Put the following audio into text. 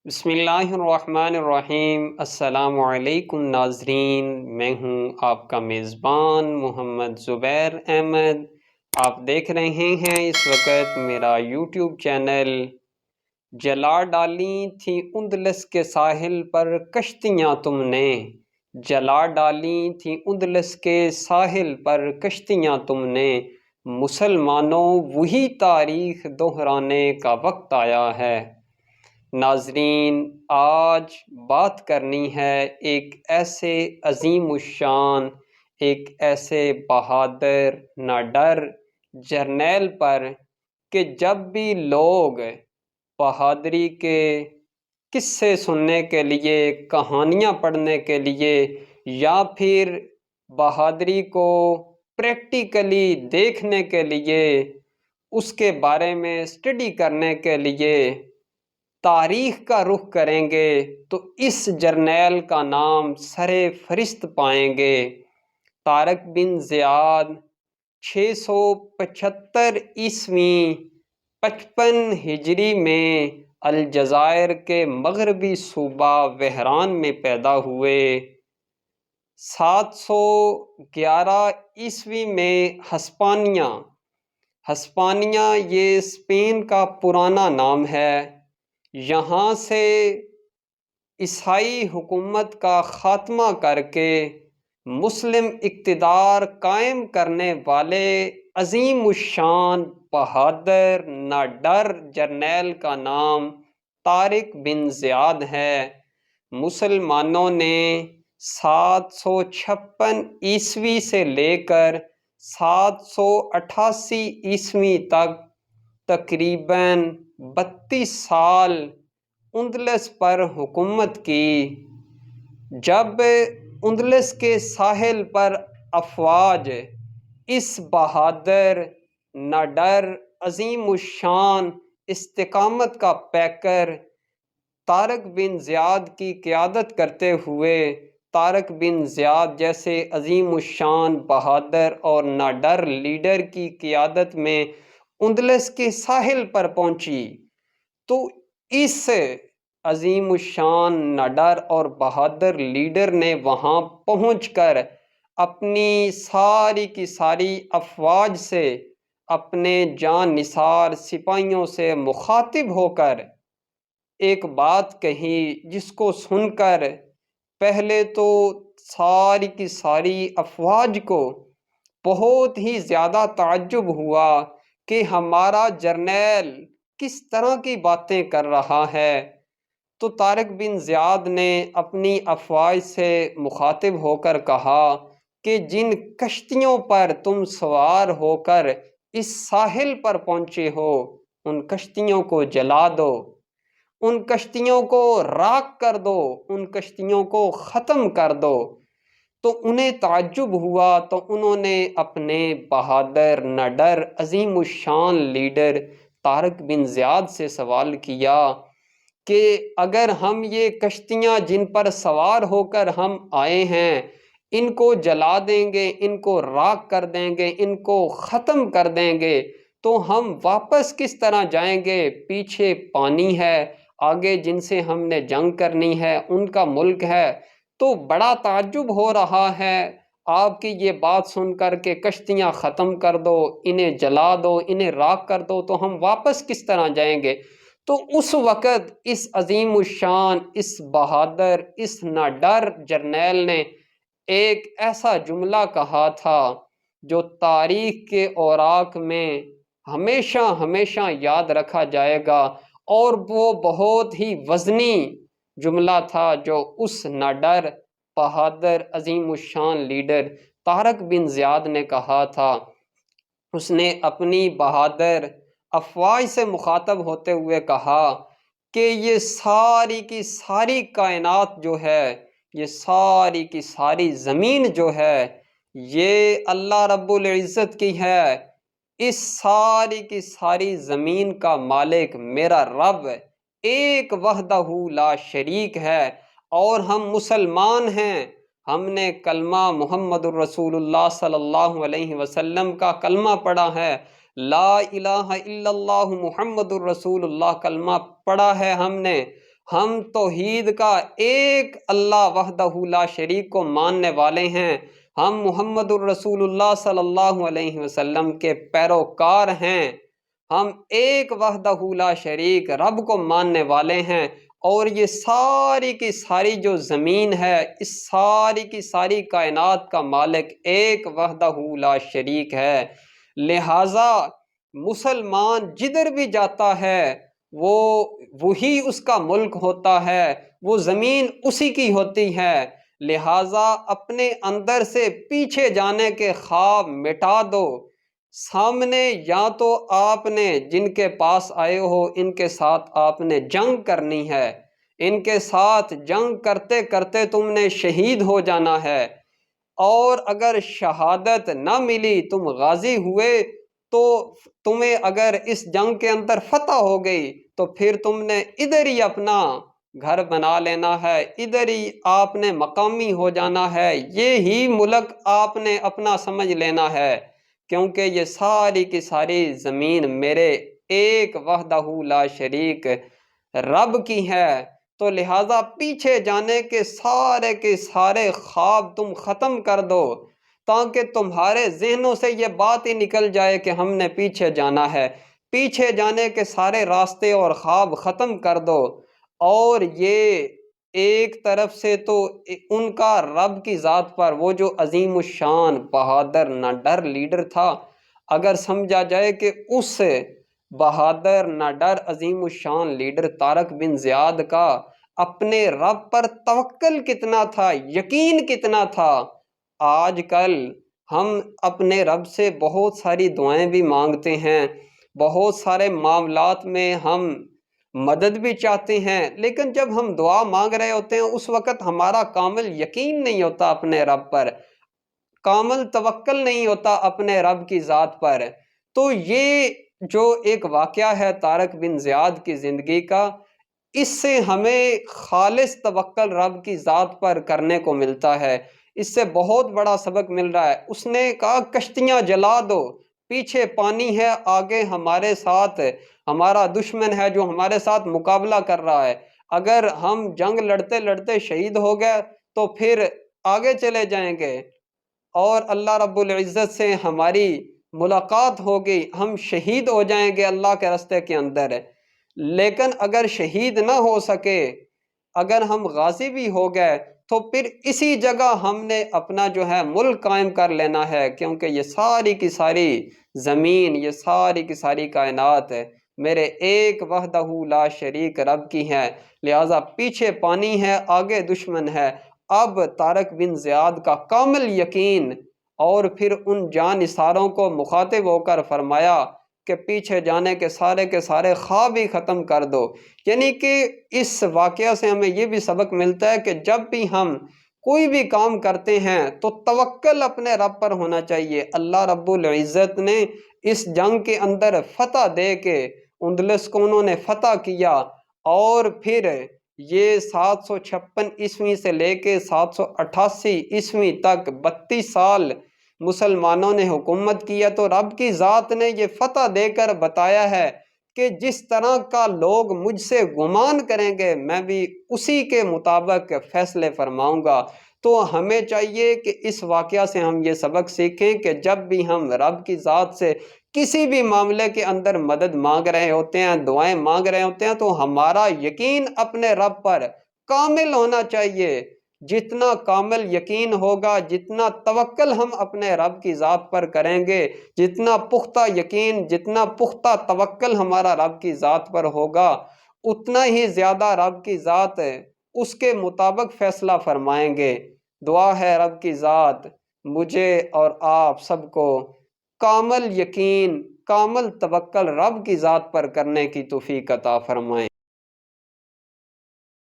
بسم اللہ الرحمن الرحیم۔ السلام علیکم ناظرین، میں ہوں آپ کا میزبان محمد زبیر احمد۔ آپ دیکھ رہے ہیں اس وقت میرا یوٹیوب چینل۔ جلا ڈالی تھی اندلس کے ساحل پر کشتیاں تم نے، جلا ڈالی تھی اندلس کے ساحل پر کشتیاں تم نے، مسلمانوں وہی تاریخ دہرانے کا وقت آیا ہے۔ ناظرین، آج بات کرنی ہے ایک ایسے عظیم الشان، ایک ایسے بہادر ناڈر جرنیل پر کہ جب بھی لوگ بہادری کے قصے سننے کے لیے، کہانیاں پڑھنے کے لیے، یا پھر بہادری کو پریکٹیکلی دیکھنے کے لیے، اس کے بارے میں اسٹڈی کرنے کے لیے تاریخ کا رخ کریں گے تو اس جرنیل کا نام سر فہرست پائیں گے۔ طارق بن زیاد 675 عیسوی 55 ہجری میں الجزائر کے مغربی صوبہ وہران میں پیدا ہوئے۔ 711 عیسوی میں ہسپانیہ یہ اسپین کا پرانا نام ہے، یہاں سے عیسائی حکومت کا خاتمہ کر کے مسلم اقتدار قائم کرنے والے عظیم الشان بہادر ناڈر جرنیل کا نام طارق بن زیاد ہے۔ مسلمانوں نے 756 عیسوی سے لے کر 788 عیسوی تک تقریباً 32 سال اندلس پر حکومت کی۔ جب اندلس کے ساحل پر افواج اس بہادر ناڈر عظیم الشان استقامت کا پیکر طارق بن زیاد کی قیادت کرتے ہوئے، طارق بن زیاد جیسے عظیم الشان بہادر اور ناڈر لیڈر کی قیادت میں اندلس کے ساحل پر پہنچی، تو اس عظیم الشان ناڈر اور بہادر لیڈر نے وہاں پہنچ کر اپنی ساری کی ساری افواج سے، اپنے جان نثار سپاہیوں سے مخاطب ہو کر ایک بات کہی، جس کو سن کر پہلے تو ساری کی ساری افواج کو بہت ہی زیادہ تعجب ہوا کہ ہمارا جرنیل کس طرح کی باتیں کر رہا ہے۔ تو طارق بن زیاد نے اپنی افواج سے مخاطب ہو کر کہا کہ جن کشتیوں پر تم سوار ہو کر اس ساحل پر پہنچے ہو، ان کشتیوں کو جلا دو، ان کشتیوں کو راکھ کر دو، ان کشتیوں کو ختم کر دو۔ تو انہیں تعجب ہوا، تو انہوں نے اپنے بہادر ناڈر عظیم الشان لیڈر طارق بن زیاد سے سوال کیا کہ اگر ہم یہ کشتیاں جن پر سوار ہو کر ہم آئے ہیں، ان کو جلا دیں گے، ان کو راکھ کر دیں گے، ان کو ختم کر دیں گے، تو ہم واپس کس طرح جائیں گے؟ پیچھے پانی ہے، آگے جن سے ہم نے جنگ کرنی ہے ان کا ملک ہے۔ تو بڑا تعجب ہو رہا ہے آپ کی یہ بات سن کر کہ کشتیاں ختم کر دو، انہیں جلا دو، انہیں راکھ کر دو، تو ہم واپس کس طرح جائیں گے؟ تو اس وقت اس عظیم الشان، اس بہادر، اس ناڈر جرنیل نے ایک ایسا جملہ کہا تھا جو تاریخ کے اوراق میں ہمیشہ ہمیشہ یاد رکھا جائے گا، اور وہ بہت ہی وزنی جملہ تھا جو اس ناڈر بہادر عظیم الشان لیڈر طارق بن زیاد نے کہا تھا۔ اس نے اپنی بہادر افواج سے مخاطب ہوتے ہوئے کہا کہ یہ ساری کی ساری کائنات جو ہے، یہ ساری کی ساری زمین جو ہے، یہ اللہ رب العزت کی ہے۔ اس ساری کی ساری زمین کا مالک میرا رب ایک وحدہ لا شریک ہے، اور ہم مسلمان ہیں، ہم نے کلمہ محمد الرسول اللہ صلی اللہ علیہ وسلم کا کلمہ پڑھا ہے، لا الہ الا اللہ محمد الرسول اللہ کلمہ پڑھا ہے ہم نے، ہم توحید کا ایک اللہ وحدہ لا شریک کو ماننے والے ہیں، ہم محمد الرسول اللہ صلی اللہ علیہ وسلم کے پیروکار ہیں، ہم ایک وحدہ لا شریک رب کو ماننے والے ہیں، اور یہ ساری کی ساری جو زمین ہے، اس ساری کی ساری کائنات کا مالک ایک وحدہ لا شریک ہے۔ لہٰذا مسلمان جدھر بھی جاتا ہے وہی اس کا ملک ہوتا ہے، وہ زمین اسی کی ہوتی ہے۔ لہٰذا اپنے اندر سے پیچھے جانے کے خواب مٹا دو۔ سامنے یا تو آپ نے جن کے پاس آئے ہو ان کے ساتھ آپ نے جنگ کرنی ہے، ان کے ساتھ جنگ کرتے کرتے تم نے شہید ہو جانا ہے، اور اگر شہادت نہ ملی، تم غازی ہوئے، تو تمہیں اگر اس جنگ کے اندر فتح ہو گئی تو پھر تم نے ادھر ہی اپنا گھر بنا لینا ہے، ادھر ہی آپ نے مقامی ہو جانا ہے، یہی ملک آپ نے اپنا سمجھ لینا ہے، کیونکہ یہ ساری کی ساری زمین میرے ایک وحدہ لا شریک رب کی ہے۔ تو لہٰذا پیچھے جانے کے سارے خواب تم ختم کر دو، تاکہ تمہارے ذہنوں سے یہ بات ہی نکل جائے کہ ہم نے پیچھے جانا ہے۔ پیچھے جانے کے سارے راستے اور خواب ختم کر دو، اور یہ ایک طرف سے تو ان کا رب کی ذات پر وہ جو عظیم الشان بہادر نہ ڈر لیڈر تھا، اگر سمجھا جائے کہ اس بہادر نہ ڈر عظیم الشان لیڈر طارق بن زیاد کا اپنے رب پر توکل کتنا تھا، یقین کتنا تھا۔ آج کل ہم اپنے رب سے بہت ساری دعائیں بھی مانگتے ہیں، بہت سارے معاملات میں ہم مدد بھی چاہتے ہیں، لیکن جب ہم دعا مانگ رہے ہوتے ہیں اس وقت ہمارا کامل یقین نہیں ہوتا اپنے رب پر، کامل توکل نہیں ہوتا اپنے رب کی ذات پر۔ تو یہ جو ایک واقعہ ہے طارق بن زیاد کی زندگی کا، اس سے ہمیں خالص توکل رب کی ذات پر کرنے کو ملتا ہے، اس سے بہت بڑا سبق مل رہا ہے۔ اس نے کہا کشتیاں جلا دو، پیچھے پانی ہے، آگے ہمارے ساتھ ہمارا دشمن ہے جو ہمارے ساتھ مقابلہ کر رہا ہے، اگر ہم جنگ لڑتے لڑتے شہید ہو گئے تو پھر آگے چلے جائیں گے اور اللہ رب العزت سے ہماری ملاقات ہوگی، ہم شہید ہو جائیں گے اللہ کے راستے کے اندر۔ لیکن اگر شہید نہ ہو سکے، اگر ہم غازی بھی ہو گئے، تو پھر اسی جگہ ہم نے اپنا جو ہے ملک قائم کر لینا ہے، کیونکہ یہ ساری کی ساری زمین، یہ ساری کی ساری کائنات میرے ایک وحدہ لا شریک رب کی ہے۔ لہٰذا پیچھے پانی ہے، آگے دشمن ہے۔ اب طارق بن زیاد کا کامل یقین، اور پھر ان جان نثاروں کو مخاطب ہو کر فرمایا کہ پیچھے جانے کے سارے خواب ہی ختم کر دو۔ یعنی کہ اس واقعہ سے ہمیں یہ بھی سبق ملتا ہے کہ جب بھی ہم کوئی بھی کام کرتے ہیں تو توکل اپنے رب پر ہونا چاہیے۔ اللہ رب العزت نے اس جنگ کے اندر فتح دے کے اندلس کو انہوں نے فتح کیا، اور پھر یہ 756 عیسوی سے لے کے 788 عیسوی تک 32 سال مسلمانوں نے حکومت کیا۔ تو رب کی ذات نے یہ فتح دے کر بتایا ہے کہ جس طرح کا لوگ مجھ سے گمان کریں گے میں بھی اسی کے مطابق فیصلے فرماؤں گا۔ تو ہمیں چاہیے کہ اس واقعہ سے ہم یہ سبق سیکھیں کہ جب بھی ہم رب کی ذات سے کسی بھی معاملے کے اندر مدد مانگ رہے ہوتے ہیں، دعائیں مانگ رہے ہوتے ہیں، تو ہمارا یقین اپنے رب پر کامل ہونا چاہیے۔ جتنا کامل یقین ہوگا، جتنا توکل ہم اپنے رب کی ذات پر کریں گے، جتنا پختہ یقین، جتنا پختہ توکل ہمارا رب کی ذات پر ہوگا، اتنا ہی زیادہ رب کی ذات اس کے مطابق فیصلہ فرمائیں گے۔ دعا ہے رب کی ذات مجھے اور آپ سب کو کامل یقین، کامل توکل رب کی ذات پر کرنے کی توفیق عطا فرمائیں۔